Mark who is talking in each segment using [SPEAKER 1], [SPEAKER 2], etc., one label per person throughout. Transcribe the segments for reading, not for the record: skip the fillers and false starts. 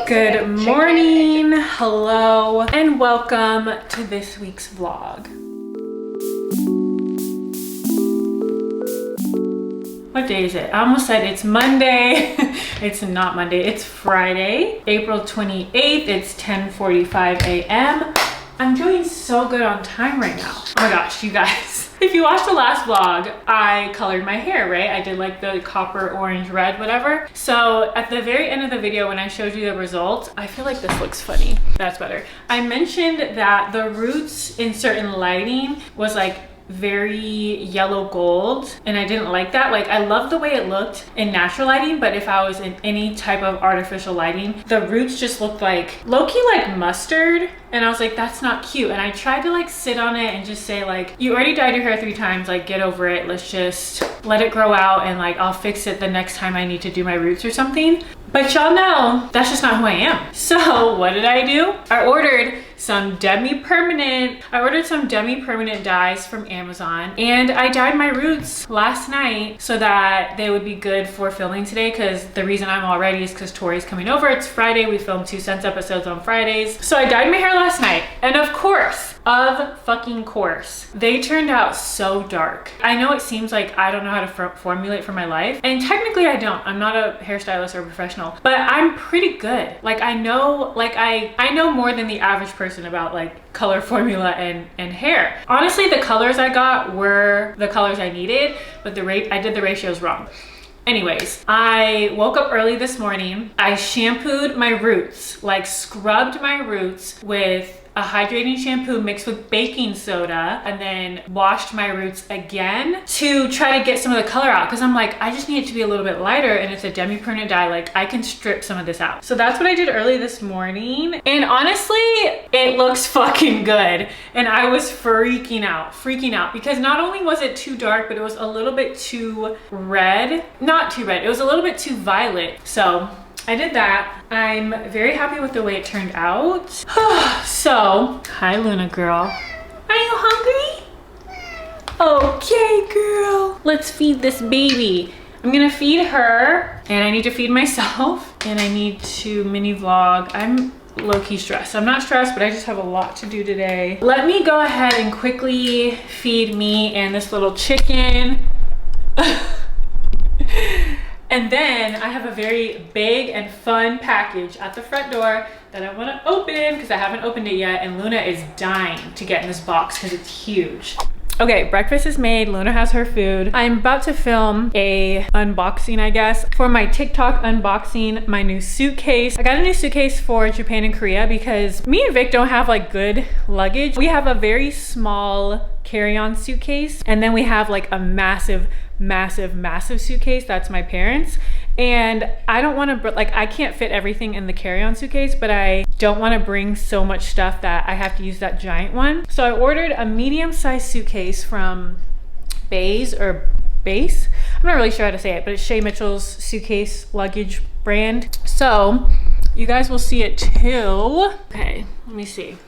[SPEAKER 1] Good morning, hello, and welcome to this week's vlog. What day is it? I almost said it's Monday. It's not Monday, it's Friday, April 28th. It's 10:45 a.m. I'm doing so good on time right now. Oh my gosh, you guys. If you watched the last vlog, I colored my hair, right? I did like the copper, orange, red, whatever. So at the very end of the video, when I showed you the results, I feel like this looks funny. That's better. I mentioned that the roots in certain lighting was like very yellow gold, and I didn't like that. Like, I love the way it looked in natural lighting, but if I was in any type of artificial lighting, the roots just looked like low-key like mustard, and I was like, that's not cute. And I tried to like sit on it and just say like, you already dyed your hair 3 times, like get over it, let's just let it grow out, and like I'll fix it the next time I need to do my roots or something. But y'all know that's just not who I am. So what did I do? I ordered some demi-permanent dyes from Amazon, and I dyed my roots last night so that they would be good for filming today, because the reason I'm all ready is because Tori's coming over. It's Friday, we film 2 cents episodes on Fridays. So I dyed my hair last night, and of course, they turned out so dark. I know it seems like I don't know how to formulate for my life, and technically I don't. I'm not a hairstylist or a professional, but I'm pretty good. Like, I know more than the average person about like color formula and hair. Honestly, the colors I got were the colors I needed, but I did the ratios wrong. Anyways, I woke up early this morning. I shampooed my roots, like scrubbed my roots with a hydrating shampoo mixed with baking soda, and then washed my roots again to try to get some of the color out, because I'm like, I just need it to be a little bit lighter, and it's a demi-permanent dye, like I can strip some of this out. So that's what I did early this morning, and honestly it looks fucking good. And I was freaking out because not only was it too dark, but it was a little bit too red. Not too red, it was a little bit too violet. So I did that. I'm very happy with the way it turned out. So, hi Luna girl. Are you hungry? Okay girl. Let's feed this baby. I'm gonna feed her, and I need to feed myself, and I need to mini vlog. I'm low-key stressed. I'm not stressed, but I just have a lot to do today. Let me go ahead and quickly feed me and this little chicken. And then I have a very big and fun package at the front door that I want to open, because I haven't opened it yet, and Luna is dying to get in this box because it's huge. Okay, breakfast is made. Luna has her food. I'm about to film a unboxing, I guess, for my TikTok unboxing my new suitcase. I got a new suitcase for Japan and Korea because me and Vic don't have like good luggage. We have a very small carry-on suitcase, and then we have like a massive suitcase that's my parents, and I don't want to, like, I can't fit everything in the carry-on suitcase, but I don't want to bring so much stuff that I have to use that giant one. So I ordered a medium-sized suitcase from Beis. I'm not really sure how to say it, but it's Shay Mitchell's suitcase luggage brand. So you guys will see it too. Okay, let me see.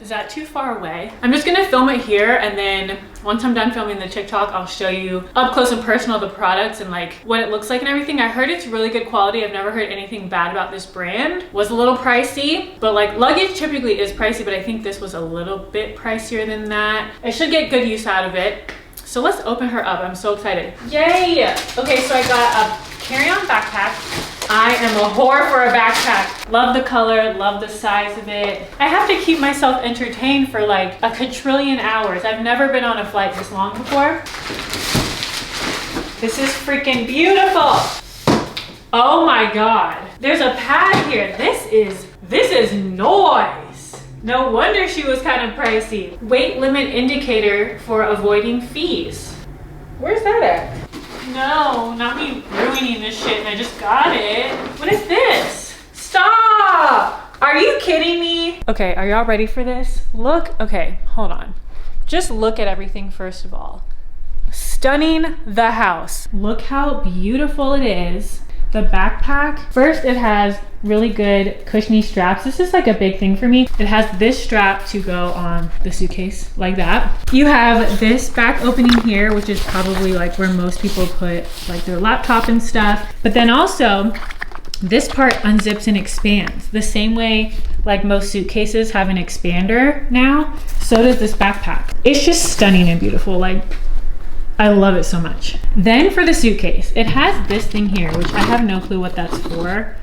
[SPEAKER 1] Is that too far away? I'm just gonna film it here, and then once I'm done filming the TikTok, I'll show you up close and personal the products and like what it looks like and everything. I heard it's really good quality. I've never heard anything bad about this brand. Was a little pricey, but like luggage typically is pricey, but I think this was a little bit pricier than that. I should get good use out of it. So let's open her up. I'm so excited. Yay! Okay, so I got a carry-on backpack. I am a whore for a backpack. Love the color, love the size of it. I have to keep myself entertained for like a quadrillion hours. I've never been on a flight this long before. This is freaking beautiful. Oh my God. There's a pad here. This is noise. No wonder she was kind of pricey. Weight limit indicator for avoiding fees. Where's that at? No, not me ruining this shit and I just got it. What is this? Stop! Are you kidding me? Okay, are y'all ready for this? Look, okay, hold on. Just look at everything first of all. Stunning the house. Look how beautiful it is. The backpack, first it has really good cushiony straps. This is like a big thing for me. It has this strap to go on the suitcase like that. You have this back opening here, which is probably like where most people put like their laptop and stuff. But then also this part unzips and expands the same way like most suitcases have an expander now. So does this backpack. It's just stunning and beautiful. Like, I love it so much. Then for the suitcase, it has this thing here, which I have no clue what that's for.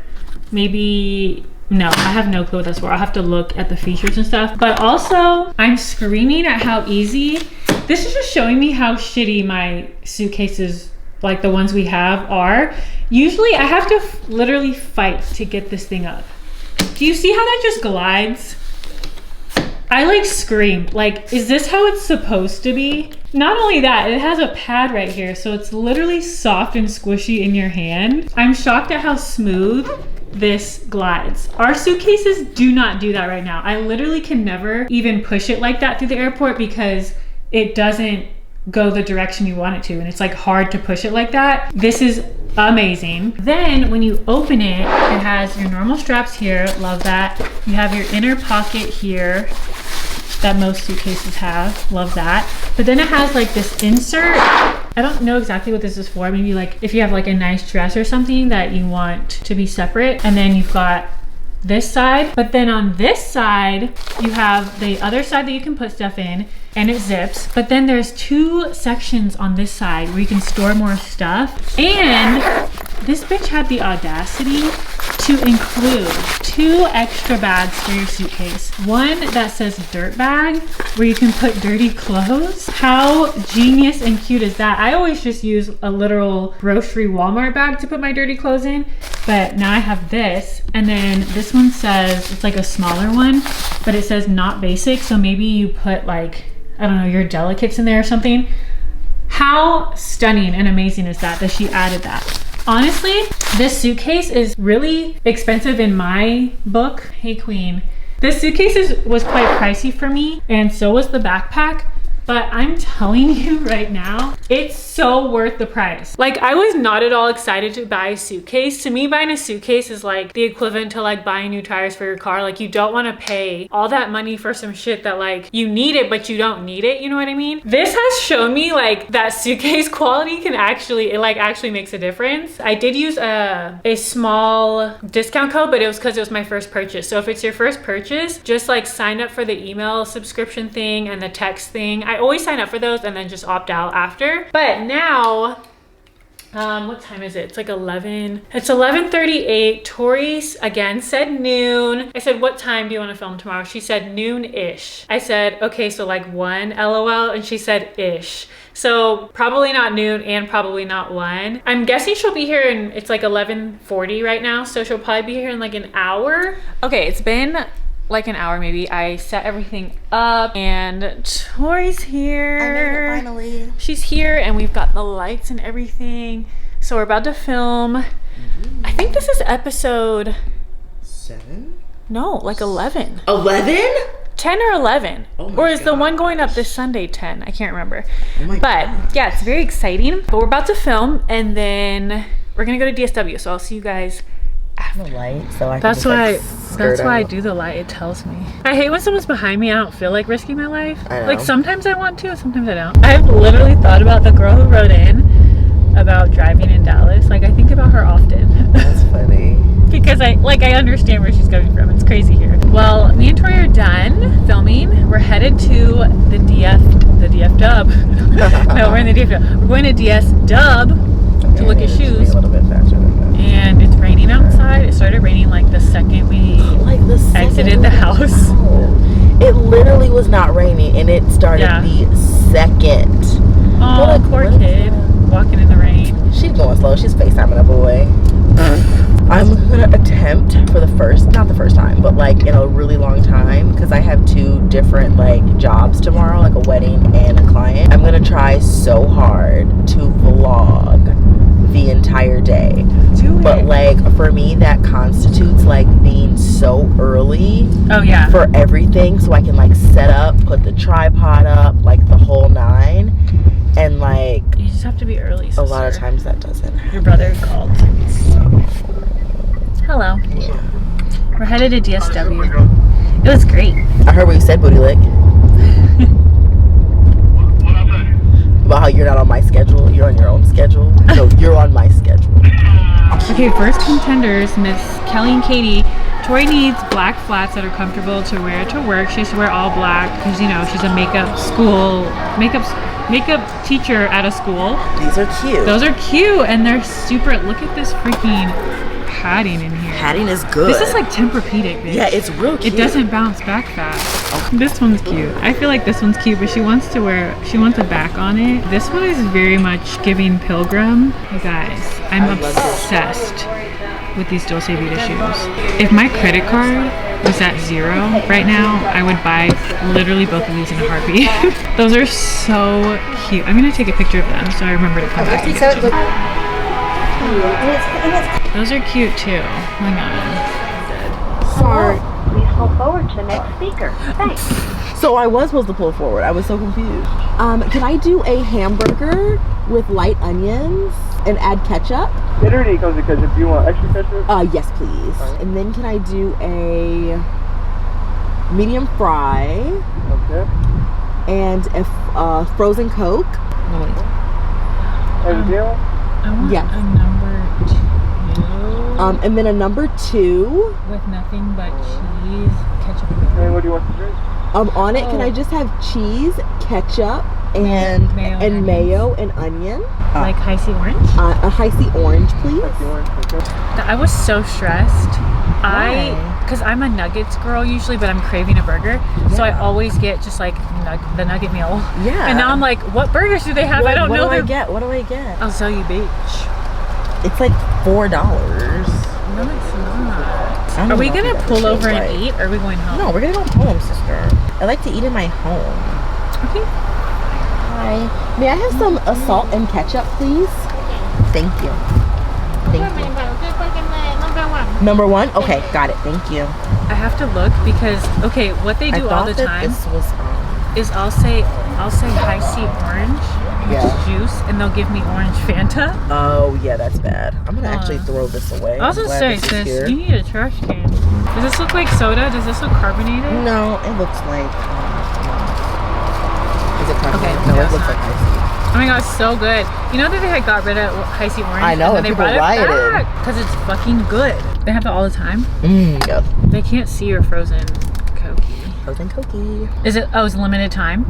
[SPEAKER 1] Maybe, no, I have no clue what that's for. I'll have to look at the features and stuff. But also, I'm screaming at how easy. This is just showing me how shitty my suitcases, like the ones we have, are. Usually I have to literally fight to get this thing up. Do you see how that just glides? I like screamed. Like, is this how it's supposed to be? Not only that, it has a pad right here, so it's literally soft and squishy in your hand. I'm shocked at how smooth this glides. Our suitcases do not do that right now. I literally can never even push it like that through the airport because it doesn't go the direction you want it to, and it's like hard to push it like that. This is amazing. Then when you open it, it has your normal straps here. Love that. You have your inner pocket here that most suitcases have. Love that. But then it has like this insert. I don't know exactly what this is for. Maybe like if you have like a nice dress or something that you want to be separate. And then you've got this side. But then on this side, you have the other side that you can put stuff in, and it zips. But then there's two sections on this side where you can store more stuff. And this bitch had the audacity to include 2 extra bags for your suitcase. One that says dirt bag, where you can put dirty clothes. How genius and cute is that? I always just use a literal grocery Walmart bag to put my dirty clothes in, but now I have this. And then this one says, it's like a smaller one, but it says not basic, so maybe you put like, I don't know, your delicates in there or something. How stunning and amazing is that she added that? Honestly, this suitcase is really expensive in my book. Hey queen. This suitcase was quite pricey for me, and so was the backpack. But I'm telling you right now, it's so worth the price. Like, I was not at all excited to buy a suitcase. To me, buying a suitcase is like the equivalent to like buying new tires for your car. Like, you don't want to pay all that money for some shit that like you need it, but you don't need it. You know what I mean? This has shown me like that suitcase quality can actually, it like actually makes a difference. I did use a small discount code, but it was because it was my first purchase. So if it's your first purchase, just like sign up for the email subscription thing and the text thing. I always sign up for those and then just opt out after. But now, what time is it? It's like 11. It's 11:38. Tori again said noon. I said, what time do you want to film tomorrow? She said noon-ish. I said, okay, so like 1, LOL. And she said ish. So probably not noon and probably not 1. I'm guessing she'll be here in, it's like 11:40 right now. So she'll probably be here in like an hour. Okay, it's been like an hour maybe. I set everything up and Tori's here.
[SPEAKER 2] I made it finally.
[SPEAKER 1] She's here and we've got the lights and everything. So we're about to film. I think this is episode
[SPEAKER 2] 7?
[SPEAKER 1] No, like 11.
[SPEAKER 2] 11?
[SPEAKER 1] 10 or 11.
[SPEAKER 2] Oh
[SPEAKER 1] or is the one
[SPEAKER 2] gosh.
[SPEAKER 1] going up this Sunday 10? I can't remember.
[SPEAKER 2] Oh my
[SPEAKER 1] but
[SPEAKER 2] God.
[SPEAKER 1] yeah, it's very exciting. But we're about to film and then we're gonna go to DSW. So I'll see you guys after.
[SPEAKER 2] The light, so I can
[SPEAKER 1] That's
[SPEAKER 2] just,
[SPEAKER 1] why.
[SPEAKER 2] like,
[SPEAKER 1] That's
[SPEAKER 2] skirt
[SPEAKER 1] why I
[SPEAKER 2] out.
[SPEAKER 1] do the light. It tells me. I hate when someone's behind me. I don't feel like risking my life.
[SPEAKER 2] I know.
[SPEAKER 1] Like sometimes I want to, sometimes I don't. I've literally thought about the girl who wrote in about driving in Dallas. Like I think about her often.
[SPEAKER 2] That's funny.
[SPEAKER 1] Because I understand where she's coming from. It's crazy here. Well, me and Tori are done filming. We're headed to the DF Dub. No, we're in the DF Dub. We're going to DS Dub to look at
[SPEAKER 2] It should be
[SPEAKER 1] shoes.
[SPEAKER 2] a little bit faster than that.
[SPEAKER 1] And it's raining outside. It started raining like the second we exited the house.
[SPEAKER 2] Oh, it literally was not raining, and it started the second.
[SPEAKER 1] Oh,
[SPEAKER 2] What a-
[SPEAKER 1] poor
[SPEAKER 2] what is
[SPEAKER 1] kid
[SPEAKER 2] that?
[SPEAKER 1] walking in the rain.
[SPEAKER 2] She's going slow. She's FaceTiming a boy. I'm gonna attempt for not the first time, but like in a really long time, because I have 2 different like jobs tomorrow, like a wedding and a client. I'm gonna try so hard to vlog the entire day.
[SPEAKER 1] Do it.
[SPEAKER 2] But like for me, that constitutes like being so early
[SPEAKER 1] Oh yeah.
[SPEAKER 2] for everything, so I can like set up, put the tripod up, like the whole 9. And like
[SPEAKER 1] You just have to be early.
[SPEAKER 2] a lot of
[SPEAKER 1] sister.
[SPEAKER 2] times that doesn't happen.
[SPEAKER 1] Your brother called. Hello.
[SPEAKER 2] Yeah.
[SPEAKER 1] We're headed to DSW. It was great.
[SPEAKER 2] I heard what you said, Booty Lick. About how you're not on my schedule. You're on your own schedule. No, you're on my schedule.
[SPEAKER 1] Okay, Okay, first contenders, Miss Kelly and Katie. Tori needs black flats that are comfortable to wear to work. She has to wear all black because, you know, she's a makeup teacher at a school.
[SPEAKER 2] These are cute.
[SPEAKER 1] Those are cute, and they're super. Look at this freaking padding in here.
[SPEAKER 2] Padding is good.
[SPEAKER 1] This is like Tempur-Pedic, bitch.
[SPEAKER 2] Yeah, it's real cute.
[SPEAKER 1] It doesn't bounce back fast. This one's cute. I feel like this one's cute, but she wants a back on it. This one is very much giving pilgrim. You guys, I'm obsessed with these Dolce Vita shoes. If my credit card was at 0 right now, I would buy literally both of these in a heartbeat. Those are so cute. I'm gonna take a picture of them so I remember to come back and get them. Those are cute too. Hang on.
[SPEAKER 3] Sorry. Please hold forward to the next speaker. Thanks.
[SPEAKER 2] So I was supposed to pull forward. I was so confused. Can I do a hamburger with light onions and add ketchup?
[SPEAKER 4] It already comes with ketchup. Do you want extra ketchup?
[SPEAKER 2] Yes, please.
[SPEAKER 4] Right.
[SPEAKER 2] And then can I do a medium fry?
[SPEAKER 4] Okay.
[SPEAKER 2] And a frozen Coke? No, wait.
[SPEAKER 4] And deal?
[SPEAKER 1] I want
[SPEAKER 2] Yes.
[SPEAKER 1] a number 2.
[SPEAKER 2] And then a number 2.
[SPEAKER 1] With nothing but cheese, ketchup,
[SPEAKER 4] And what do you want to drink?
[SPEAKER 2] On it, can I just have cheese, ketchup, and
[SPEAKER 1] Mayo
[SPEAKER 2] mayo and
[SPEAKER 1] and
[SPEAKER 2] onion?
[SPEAKER 1] like Heyyy orange.
[SPEAKER 2] A Heyyy orange, please.
[SPEAKER 4] If you want, okay.
[SPEAKER 1] I was so stressed.
[SPEAKER 2] Why?
[SPEAKER 1] Because I'm a nuggets girl usually, but I'm craving a burger. So I always get just like the nugget meal.
[SPEAKER 2] Yeah.
[SPEAKER 1] And now I'm like, what burgers do they have? I don't know.
[SPEAKER 2] What do I get? What do I get?
[SPEAKER 1] I'll sell you, bitch.
[SPEAKER 2] It's like $4.
[SPEAKER 1] No, it's not.
[SPEAKER 2] I don't
[SPEAKER 1] Are we
[SPEAKER 2] know
[SPEAKER 1] gonna
[SPEAKER 2] what
[SPEAKER 1] pull
[SPEAKER 2] that
[SPEAKER 1] over
[SPEAKER 2] feels
[SPEAKER 1] and
[SPEAKER 2] like.
[SPEAKER 1] eat? Or are we going home?
[SPEAKER 2] No, we're gonna go home, sister. I like to eat in my home.
[SPEAKER 1] Okay.
[SPEAKER 2] Hi. May I have some salt and ketchup, please? Thank you. Thank you. Number 1? Okay, got it. Thank you.
[SPEAKER 1] I have to look because what they do all the time
[SPEAKER 2] This was
[SPEAKER 1] is I'll say Heyyy orange juice, and they'll give me orange Fanta.
[SPEAKER 2] Oh yeah, that's bad. I'm gonna actually throw this away.
[SPEAKER 1] I was
[SPEAKER 2] I'm
[SPEAKER 1] gonna
[SPEAKER 2] glad
[SPEAKER 1] say,
[SPEAKER 2] this is
[SPEAKER 1] sis,
[SPEAKER 2] here.
[SPEAKER 1] you need a trash can. Does this look like soda? Does this look carbonated?
[SPEAKER 2] No, it looks like. Is it carbonated?
[SPEAKER 1] Okay,
[SPEAKER 2] No,
[SPEAKER 1] yeah,
[SPEAKER 2] it
[SPEAKER 1] it's
[SPEAKER 2] looks
[SPEAKER 1] not.
[SPEAKER 2] like icy.
[SPEAKER 1] Oh my god, it's so good. You know that they had got rid of Heyyy orange?
[SPEAKER 2] I know,
[SPEAKER 1] and then they
[SPEAKER 2] people
[SPEAKER 1] brought it
[SPEAKER 2] rioted.
[SPEAKER 1] back because it's fucking good. They have it all the time.
[SPEAKER 2] Yep.
[SPEAKER 1] They can't see your frozen Cokie.
[SPEAKER 2] Frozen cookie.
[SPEAKER 1] Is it? Oh, it's limited time.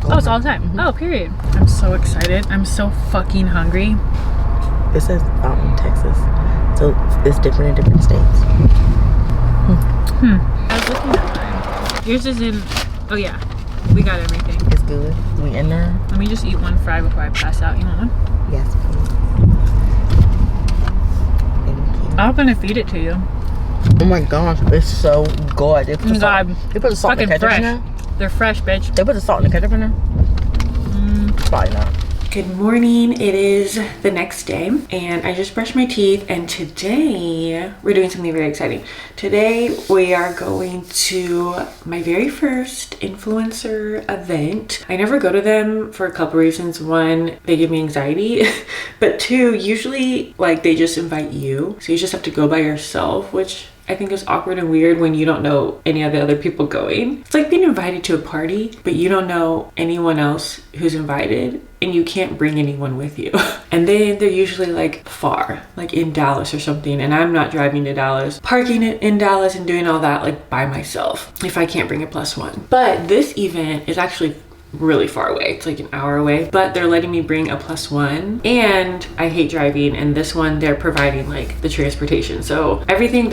[SPEAKER 1] Oh, it's all the time.
[SPEAKER 2] Mm-hmm.
[SPEAKER 1] Oh, period. I'm so excited. I'm so fucking hungry.
[SPEAKER 2] It says Texas, so it's different in different states.
[SPEAKER 1] I was looking at mine. Yours is in. Oh yeah, we got everything.
[SPEAKER 2] It's good. We in there?
[SPEAKER 1] Let me just eat one fry before I pass out. You want one?
[SPEAKER 2] Yes, please. Thank you.
[SPEAKER 1] I'm gonna feed it to you.
[SPEAKER 2] Oh my gosh, it's so good. They put the
[SPEAKER 1] God,
[SPEAKER 2] salt, they put the salt and
[SPEAKER 1] fucking
[SPEAKER 2] ketchup in
[SPEAKER 1] fresh.
[SPEAKER 2] there?
[SPEAKER 1] They're fresh, bitch.
[SPEAKER 2] They put the salt and ketchup in there? Probably not.
[SPEAKER 5] Good morning. It is the next day and I just brushed my teeth, and today we're doing something very exciting. Today we are going to my very first influencer event. I never go to them for a couple reasons. One, they give me anxiety, but 2, usually like they just invite you, so you just have to go by yourself, which I think is awkward and weird when you don't know any of the other people going. It's like being invited to a party, but you don't know anyone else who's invited and you can't bring anyone with you. And then they're usually like far, like in Dallas or something, and I'm not driving to Dallas, parking it in Dallas and doing all that like by myself if I can't bring a +1. But this event is actually really far away. It's like an hour away, but they're letting me bring a +1, and I hate driving, and this one they're providing like the transportation, so everything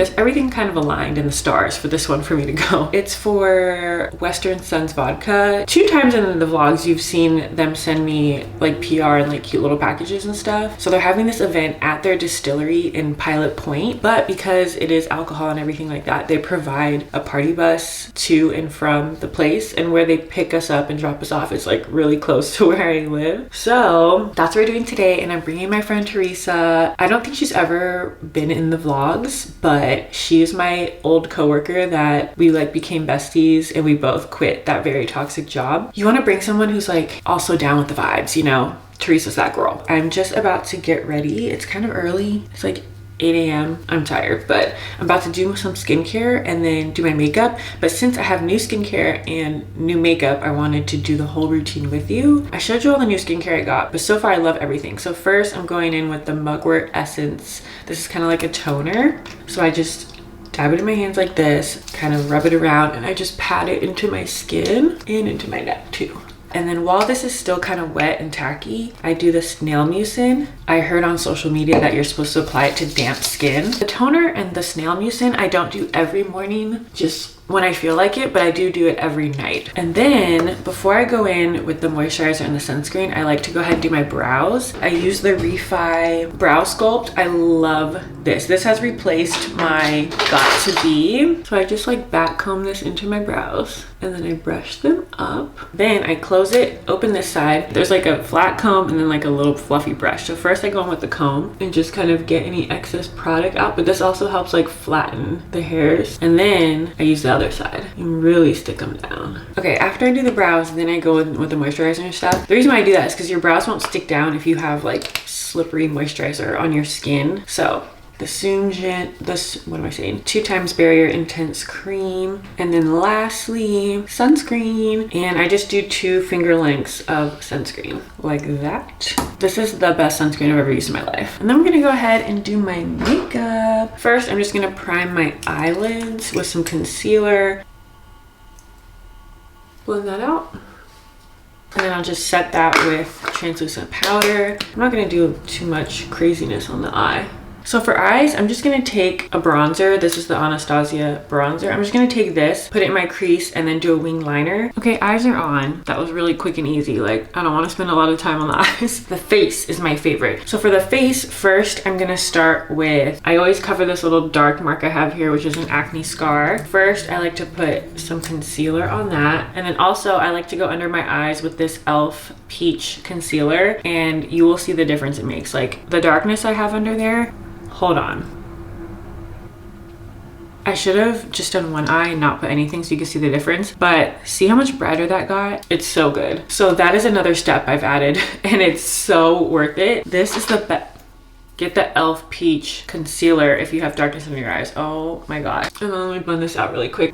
[SPEAKER 5] kind of aligned in the stars for this one for me to go. It's for Western Suns Vodka. 2 times in the vlogs you've seen them send me like PR and like cute little packages and stuff. So they're having this event at their distillery in Pilot Point, but because it is alcohol and everything like that, they provide a party bus to and from the place, and where they pick us up and drop us off is like really close to where I live. So that's what we're doing today, and I'm bringing my friend Teresa. I don't think she's ever been in the vlogs, but she is my old coworker that we like became besties, and we both quit that very toxic job. You want to bring someone who's like also down with the vibes, you know? Teresa's that girl. I'm just about to get ready. It's kind of early. It's like 8 a.m. I'm tired, but I'm about to do some skincare and then do my makeup. But since I have new skincare and new makeup, I wanted to do the whole routine with you. I showed you all the new skincare I got, but so far I love everything. So first I'm going in with the Mugwort Essence. This is kind of like a toner. So I just dab it in my hands like this, kind of rub it around, and I just pat it into my skin and into my neck too. And then while this is still kind of wet and tacky, I do the snail mucin. I heard on social media that you're supposed to apply it to damp skin. The toner and the snail mucin I don't do every morning, just when I feel like it, but I do it every night. And then before I go in with the moisturizer and the sunscreen, I like to go ahead and do my brows. I use the Refi Brow Sculpt. I love this. This has replaced my Got To Be. So I just like back comb this into my brows and then I brush them up. Then I close it, open this side. There's like a flat comb and then like a little fluffy brush. So first I go in with the comb and just kind of get any excess product out, but this also helps like flatten the hairs. And then I use the other side and really stick them down. Okay, after I do the brows, then I go in with the moisturizer and stuff. The reason why I do that is because your brows won't stick down if you have like slippery moisturizer on your skin. So the what am I saying? 2x Barrier Intense Cream. And then lastly, sunscreen. And I just do 2 finger lengths of sunscreen like that. This is the best sunscreen I've ever used in my life. And then I'm gonna go ahead and do my makeup. First, I'm just gonna prime my eyelids with some concealer. Blend that out. And then I'll just set that with translucent powder. I'm not gonna do too much craziness on the eye. So for eyes, I'm just gonna take a bronzer. This is the Anastasia bronzer. I'm just gonna take this, put it in my crease, and then do a wing liner. Okay, eyes are on. That was really quick and easy. Like, I don't wanna spend a lot of time on the eyes. The face is my favorite. So for the face, first, I'm gonna start with, I always cover this little dark mark I have here, which is an acne scar. First, I like to put some concealer on that. And then also, I like to go under my eyes with this e.l.f. Peach Concealer, and you will see the difference it makes. Like, the darkness I have under there, hold on. I should have just done one eye and not put anything so you can see the difference, but see how much brighter that got? It's so good. So that is another step I've added and it's so worth it. This is the best. Get the e.l.f. Peach Concealer if you have darkness under your eyes. Oh my god. And then let me blend this out really quick.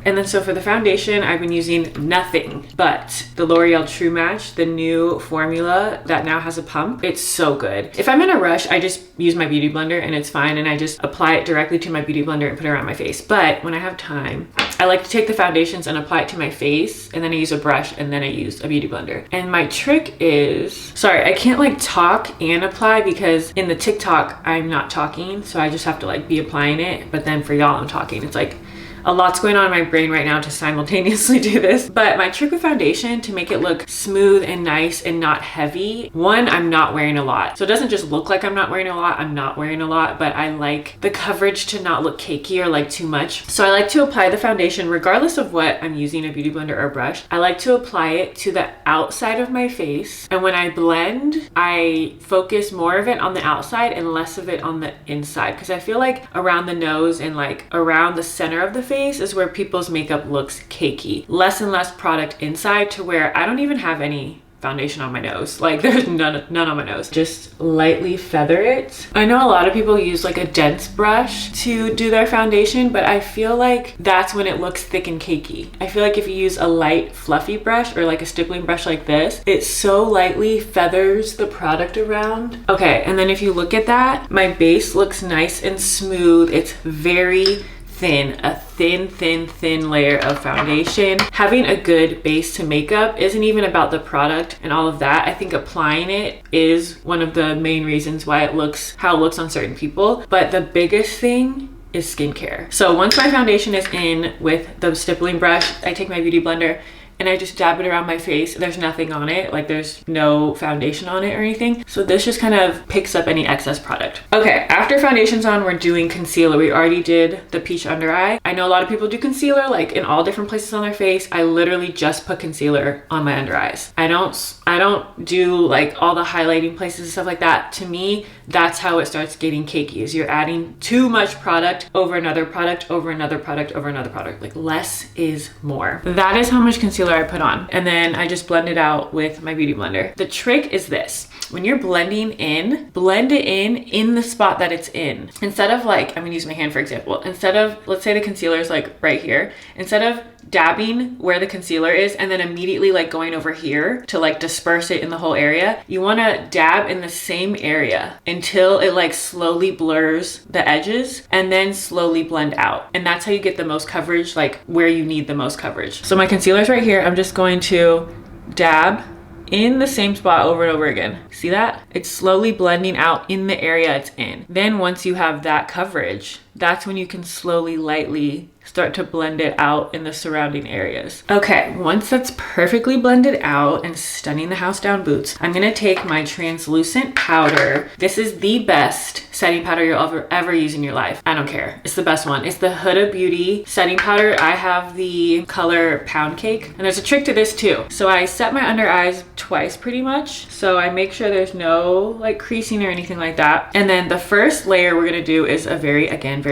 [SPEAKER 5] And then so for the foundation, I've been using nothing but the L'Oreal True Match, the new formula that now has a pump. It's so good. If I'm in a rush, I just use my beauty blender and it's fine. And I just apply it directly to my beauty blender and put it around my face. But when I have time, I like to take the foundations and apply it to my face. And then I use a brush and then I use a beauty blender. And my trick is, sorry, I can't like talk and apply because in the TikTok, I'm not talking. So I just have to like be applying it. But then for y'all, I'm talking. It's like, a lot's going on in my brain right now to simultaneously do this. But my trick with foundation to make it look smooth and nice and not heavy, one, I'm not wearing a lot. So it doesn't just look like I'm not wearing a lot, I'm not wearing a lot, but I like the coverage to not look cakey or like too much. So I like to apply the foundation regardless of what I'm using, a beauty blender or a brush. I like to apply it to the outside of my face. And when I blend, I focus more of it on the outside and less of it on the inside. Because I feel like around the nose and like around the center of the face is where people's makeup looks cakey. Less and less product inside to where I don't even have any foundation on my nose. Like there's none on my nose. Just lightly feather it. I know a lot of people use like a dense brush to do their foundation, but I feel like that's when it looks thick and cakey. I feel like if you use a light fluffy brush or like a stippling brush like this, it so lightly feathers the product around. Okay, and then if you look at that, my base looks nice and smooth. It's very thin, a thin layer of foundation. Having a good base to makeup isn't even about the product and all of that. I think applying it is one of the main reasons why it looks how it looks on certain people. But the biggest thing is skincare. So once my foundation is in with the stippling brush, I take my beauty blender and I just dab it around my face. There's nothing on it, like there's no foundation on it or anything. So this just kind of picks up any excess product. Okay, after foundation's on, we're doing concealer. We already did the peach under eye. I know a lot of people do concealer like in all different places on their face. I literally just put concealer on my under eyes. I don't do like all the highlighting places and stuff like that. To me, that's how it starts getting cakey, is you're adding too much product over another product, over another product, over another product. Like less is more. That is how much concealer
[SPEAKER 1] concealer I put on. And then I just blend it out with my beauty blender. The trick is this. When you're blending in, blend it in the spot that it's in. Instead of like, I'm gonna use my hand for example. Instead of, let's say the concealer is like right here. Instead of dabbing where the concealer is and then immediately like going over here to like disperse it in the whole area, you wanna dab in the same area until it like slowly blurs the edges and then slowly blend out. And that's how you get the most coverage, like where you need the most coverage. So my concealer's right here. I'm just going to dab in the same spot over and over again. See that? It's slowly blending out in the area it's in. Then once you have that coverage, that's when you can slowly, lightly start to blend it out in the surrounding areas. Okay, once that's perfectly blended out and stunning the house down boots, I'm gonna take my translucent powder. This is the best setting powder you'll ever use in your life. I don't care, it's the best one. It's the Huda Beauty setting powder. I have the color Pound Cake, and there's a trick to this too. So I set my under eyes twice pretty much. So I make sure there's no like creasing or anything like that. And then the first layer we're gonna do is a very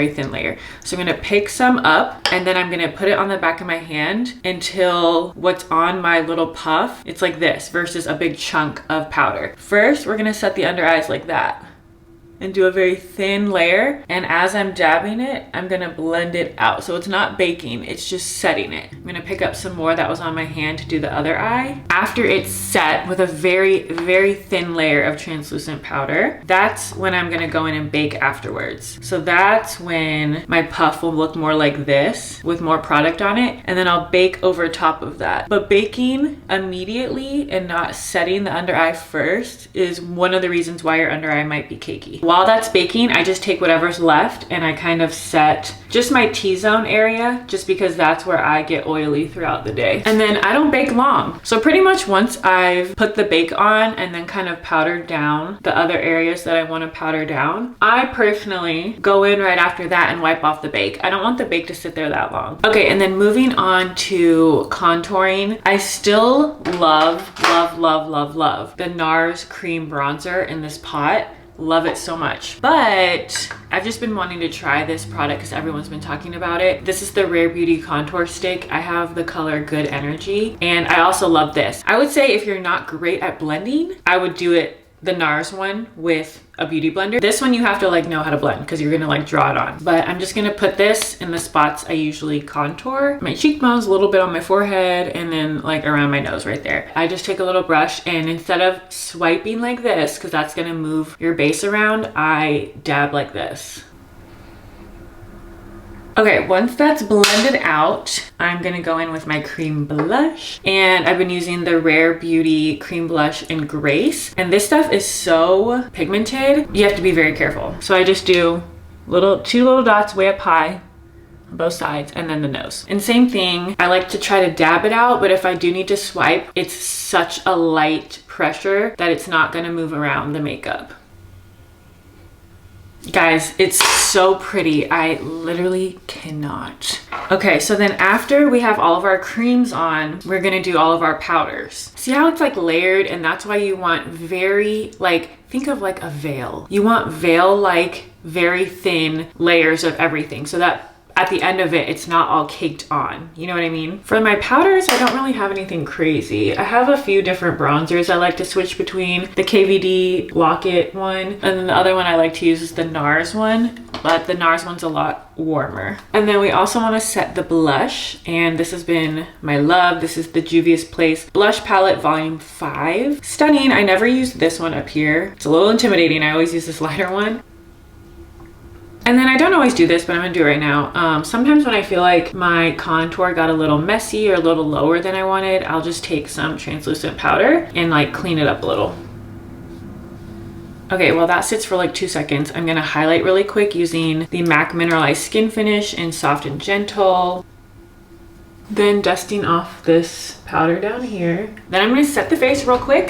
[SPEAKER 1] thin layer. So I'm gonna pick some up and then I'm gonna put it on the back of my hand until what's on my little puff, it's like this versus a big chunk of powder. First, we're gonna set the under eyes like that and do a very thin layer. And as I'm dabbing it, I'm gonna blend it out. So it's not baking, it's just setting it. I'm gonna pick up some more that was on my hand to do the other eye. After it's set with a very thin layer of translucent powder, that's when I'm gonna go in and bake afterwards. So that's when my puff will look more like this with more product on it. And then I'll bake over top of that. But baking immediately and not setting the under eye first is one of the reasons why your under eye might be cakey. While that's baking, I just take whatever's left and I kind of set just my T-zone area, just because that's where I get oily throughout the day. And then I don't bake long. So pretty much once I've put the bake on and then kind of powdered down the other areas that I want to powder down, I personally go in right after that and wipe off the bake. I don't want the bake to sit there that long. Okay, and then moving on to contouring, I still love the NARS cream bronzer in this pot. Love it so much. But I've just been wanting to try this product because everyone's been talking about it. This is the Rare Beauty contour stick. I have the color Good Energy, and I also love this. I would say if you're not great at blending, I would do it the NARS one with a beauty blender. This one you have to like know how to blend because you're gonna like draw it on. But I'm just gonna put this in the spots I usually contour. My cheekbones, a little bit on my forehead, and then like around my nose right there. I just take a little brush and instead of swiping like this, because that's gonna move your base around, I dab like this. Okay, once that's blended out, I'm gonna go in with my cream blush, and I've been using the Rare Beauty cream blush in Grace, and this stuff is so pigmented, you have to be very careful. So I just do two little dots way up high on both sides, and then the nose. And same thing, I like to try to dab it out, but if I do need to swipe, it's such a light pressure that it's not gonna move around the makeup. Guys, it's so pretty. I literally cannot. Okay, so then after we have all of our creams on, we're gonna do all of our powders. See how it's like layered, and that's why you want very, like, think of like a veil. You want veil-like, very thin layers of everything so that at the end of it, it's not all caked on. You know what I mean? For my powders, I don't really have anything crazy. I have a few different bronzers I like to switch between. The KVD Lock-It one, and then the other one I like to use is the NARS one, but the NARS one's a lot warmer. And then we also want to set the blush, and this has been my love. This is the Juvia's Place Blush Palette Volume 5. Stunning. I never used this one up here. It's a little intimidating. I always use this lighter one. And then I don't always do this, but I'm gonna do it right now. Sometimes when I feel like my contour got a little messy or a little lower than I wanted, I'll just take some translucent powder and like clean it up a little. Okay, well that sits for like 2 seconds. I'm gonna highlight really quick using the MAC Mineralized Skin Finish in Soft and Gentle. Then dusting off this powder down here. Then I'm gonna set the face real quick.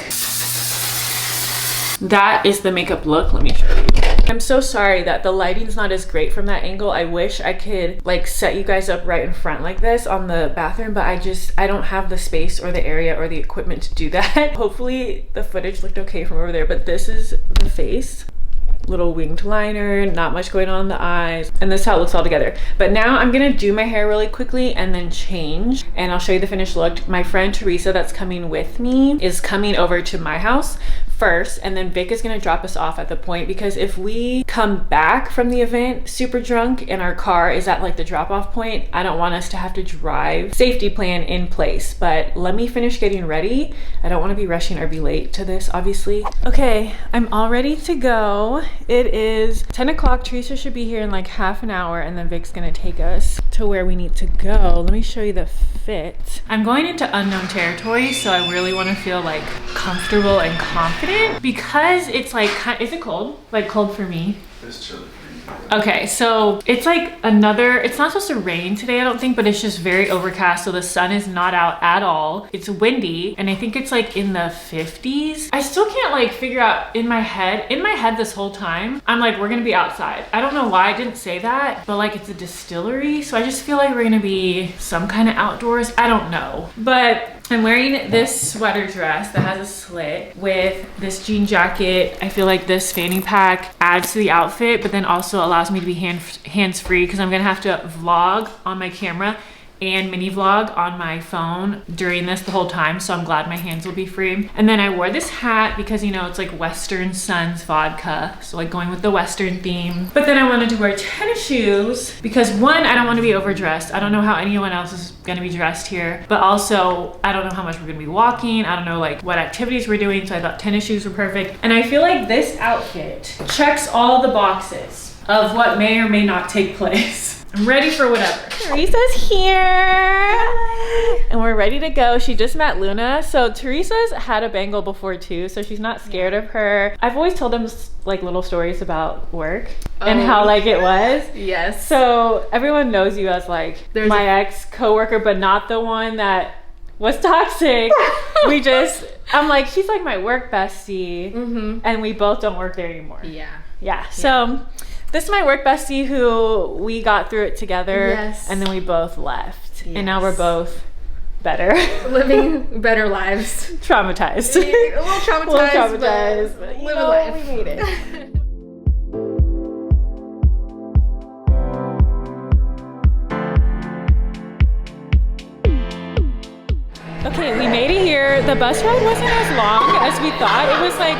[SPEAKER 1] That is the makeup look. Let me show you. I'm so sorry that the lighting's not as great from that angle. I wish I could like set you guys up right in front like this on the bathroom, but I don't have the space or the area or the equipment to do that. Hopefully the footage looked okay from over there, but this is the face.
[SPEAKER 5] little winged liner, not much going on in the eyes, and this is how it looks all together. But now I'm gonna do my hair really quickly and then change, and I'll show you the finished look. My friend Teresa that's coming with me is coming over to my house first, and then Vic is gonna drop us off at the point, because if we come back from the event super drunk and our car is at like the drop-off point, I don't want us to have to drive. Safety plan in place, but let me finish getting ready. I don't want to be rushing or be late to this, obviously. Okay, I'm all ready to go. It is 10 o'clock. Teresa should be here in like half an hour, and then Vic's gonna take us to where we need to go. Let me show you the fit. I'm going into unknown territory, so I really want to feel like comfortable and confident, because it's like, is it cold? Like cold for me?
[SPEAKER 6] It's chilly.
[SPEAKER 5] Okay, so it's like it's not supposed to rain today, I don't think, but it's just very overcast, so the sun is not out at all. It's windy, and I think it's like in the 50s. I still can't like figure out in my head this whole time, I'm like, we're gonna be outside. I don't know why I didn't say that, but like it's a distillery, so I just feel like we're gonna be some kind of outdoors. I don't know, but I'm wearing this sweater dress that has a slit with this jean jacket. I feel like this fanny pack adds to the outfit, but then also allows me to be hands-free, because I'm gonna have to vlog on my camera and mini vlog on my phone during this the whole time, so I'm glad my hands will be free. And then I wore this hat because, you know, it's like Western Suns vodka, so like going with the Western theme. But then I wanted to wear tennis shoes because, one, I don't want to be overdressed. I don't know how anyone else is gonna be dressed here, but also I don't know how much we're gonna be walking. I don't know like what activities we're doing, so I thought tennis shoes were perfect. And I feel like this outfit checks all the boxes of what may or may not take place. I'm ready for whatever. Teresa's here. Hi. And we're ready to go. She just met Luna. So Teresa's had a bangle before too, so she's not scared of her. I've always told them like little stories about work and how like it was.
[SPEAKER 2] Yes.
[SPEAKER 5] So everyone knows you as like my ex coworker, but not the one that was toxic. I'm like, she's like my work bestie, and we both don't work there anymore. Yeah. So this is my work bestie who we got through it together, and then we both left, and now we're both better.
[SPEAKER 7] Living better lives.
[SPEAKER 5] Traumatized.
[SPEAKER 7] A little traumatized,
[SPEAKER 5] but
[SPEAKER 7] you know, life.
[SPEAKER 5] We made it. Okay, we made it here. The bus ride wasn't as long as we thought. It was like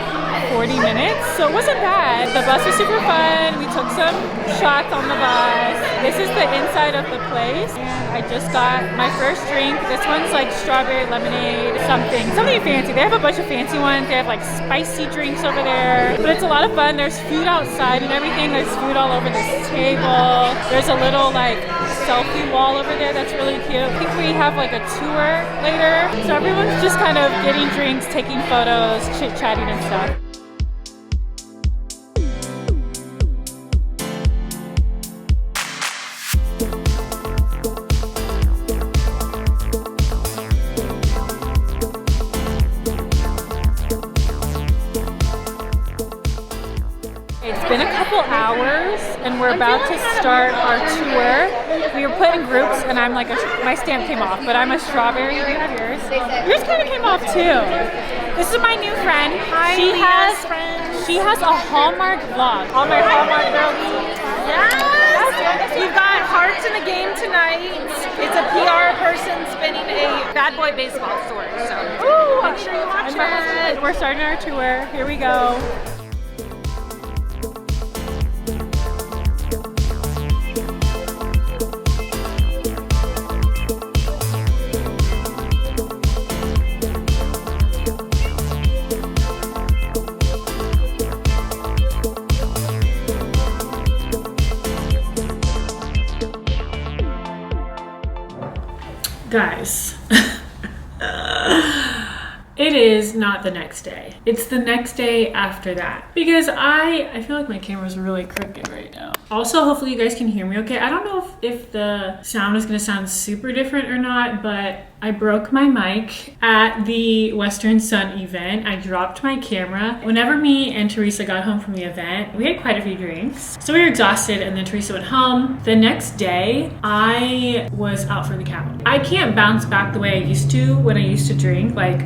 [SPEAKER 5] 40 minutes, so it wasn't bad. The bus was super fun. We took some shots on the bus. This is the inside of the place. And I just got my first drink. This one's like strawberry lemonade, something fancy. They have a bunch of fancy ones. They have like spicy drinks over there, but it's a lot of fun. There's food outside and everything. There's food all over this table. There's a little like selfie wall over there that's really cute. I think we have like a tour later, so everyone's just kind of getting drinks, taking photos, chit-chatting and stuff. It's been a couple hours and we're about to start our tour. We were put in groups and I'm like, my stamp came off, but I'm a strawberry. Do you have yours? Yours kind of came off too. This is my new friend. Hi, she has a Hallmark vlog. All my Hallmark girlies.
[SPEAKER 7] Yes! We've got hearts in the game tonight. It's a PR person spinning a bad boy baseball story. So make sure you watch it.
[SPEAKER 5] We're starting our tour. Here we go. Guys, it is not the next day. It's the next day after that, because I feel like my camera's really crooked right now. Also, hopefully you guys can hear me okay. I don't know if the sound is gonna sound super different or not, but I broke my mic at the Western Sun event. I dropped my camera. Whenever me and Teresa got home from the event, we had quite a few drinks. So we were exhausted, and then Teresa went home. The next day, I was out for the count. I can't bounce back the way I used to when I used to drink. Like,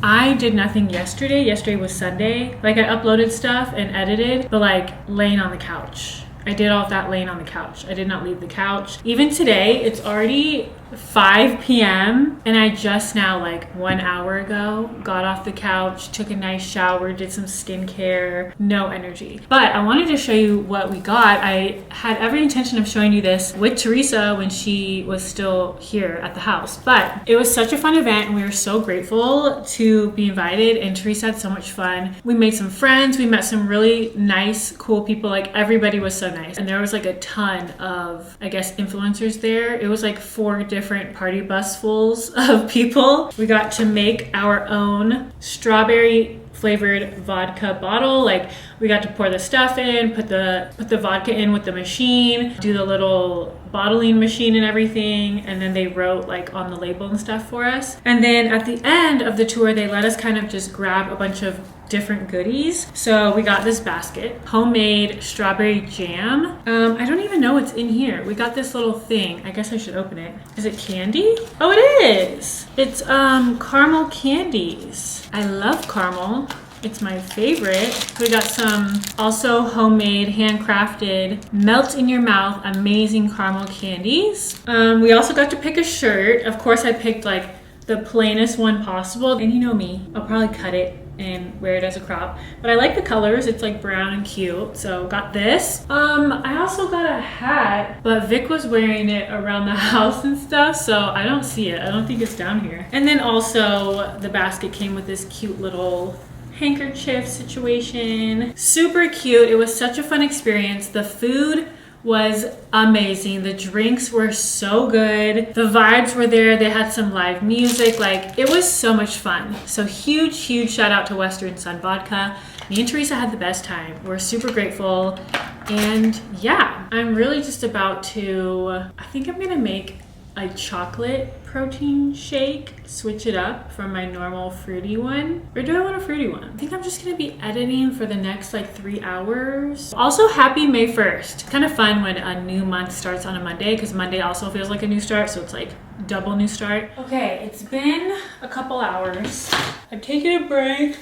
[SPEAKER 1] I did nothing yesterday. Yesterday was Sunday. Like I uploaded stuff and edited, but like laying on the couch. I did all of that laying on the couch. I did not leave the couch. Even today, it's already 5 p.m. and I just now, like 1 hour ago, got off the couch, took a nice shower, did some skincare, no energy. But I wanted to show you what we got. I had every intention of showing you this with Teresa when she was still here at the house. But it was such a fun event and we were so grateful to be invited, and Teresa had so much fun. We made some friends, we met some really nice, cool people. Like everybody was so nice. And there was like a ton of, I guess, influencers there. It was like 4 different party bus fulls of people. We got to make our own strawberry flavored vodka bottle. Like we got to pour the stuff in, put the vodka in with the machine, do the little bottling machine and everything, and then they wrote like on the label and stuff for us. And then at the end of the tour, they let us kind of just grab a bunch of different goodies. So we got this basket, homemade strawberry jam. I don't even know what's in here. We got this little thing. I guess I should open it. Is it candy? Oh, it is. It's caramel candies. I love caramel. It's my favorite. We got some also homemade, handcrafted, melt in your mouth, amazing caramel candies. We also got to pick a shirt. Of course, I picked like the plainest one possible. And you know me, I'll probably cut it and wear it as a crop, but I like the colors. It's like brown and cute, so got this. I also got a hat, but Vic was wearing it around the house and stuff, so I don't see it. I don't think it's down here. And then also the basket came with this cute little handkerchief situation. Super cute. It was such a fun experience. The food was amazing. The drinks were so good. The vibes were there. They had some live music. Like it was so much fun. So huge shout out to Western Sun Vodka. Me and Teresa had the best time. We're super grateful. And yeah, I'm really just about to, I think I'm gonna make a chocolate protein shake, switch it up from my normal fruity one. Or do I want a fruity one? I think I'm just gonna be editing for the next like 3 hours. Also, happy May 1st. Kind of fun when a new month starts on a Monday, because Monday also feels like a new start, so it's like double new start. Okay, it's been a couple hours. I'm taking a break.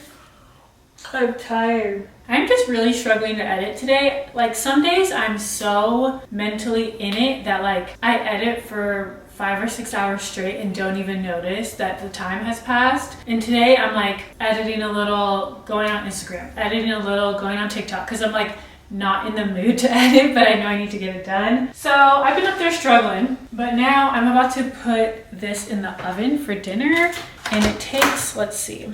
[SPEAKER 1] I'm tired. I'm just really struggling to edit today. Like some days I'm so mentally in it that like I edit for 5 or 6 hours straight and don't even notice that the time has passed. And today I'm like editing a little, going on Instagram, editing a little, going on TikTok, because I'm like not in the mood to edit, but I know I need to get it done. So I've been up there struggling, but now I'm about to put this in the oven for dinner, and it takes, let's see,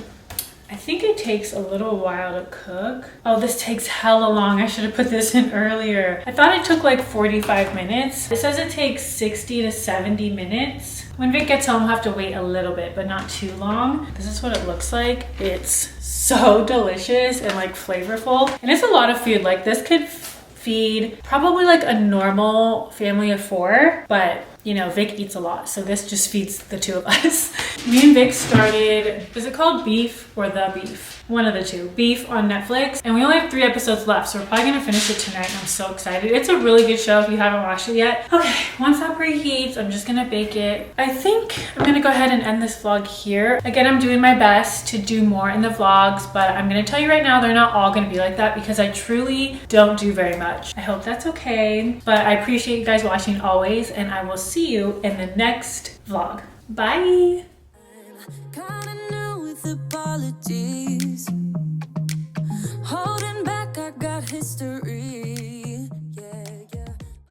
[SPEAKER 1] I think it takes a little while to cook. Oh, this takes hella long. I should have put this in earlier. I thought it took like 45 minutes. It says it takes 60 to 70 minutes. When Vic gets home, I'll have to wait a little bit, but not too long. This is what it looks like. It's so delicious and like flavorful. And it's a lot of food. Like this could feed probably like a normal family of 4, but you know, Vic eats a lot, so this just feeds the 2 of us. Me and Vic started, is it called Beef or The Beef? One of the 2. Beef on Netflix, and we only have 3 episodes left, so we're probably gonna finish it tonight, and I'm so excited. It's a really good show if you haven't watched it yet. Okay, once that preheats, I'm just gonna bake it. I think I'm gonna go ahead and end this vlog here. Again, I'm doing my best to do more in the vlogs, but I'm gonna tell you right now, they're not all gonna be like that because I truly don't do very much. I hope that's okay, but I appreciate you guys watching always, and I will see you in the next vlog. Bye!
[SPEAKER 6] Kinda new with apologies.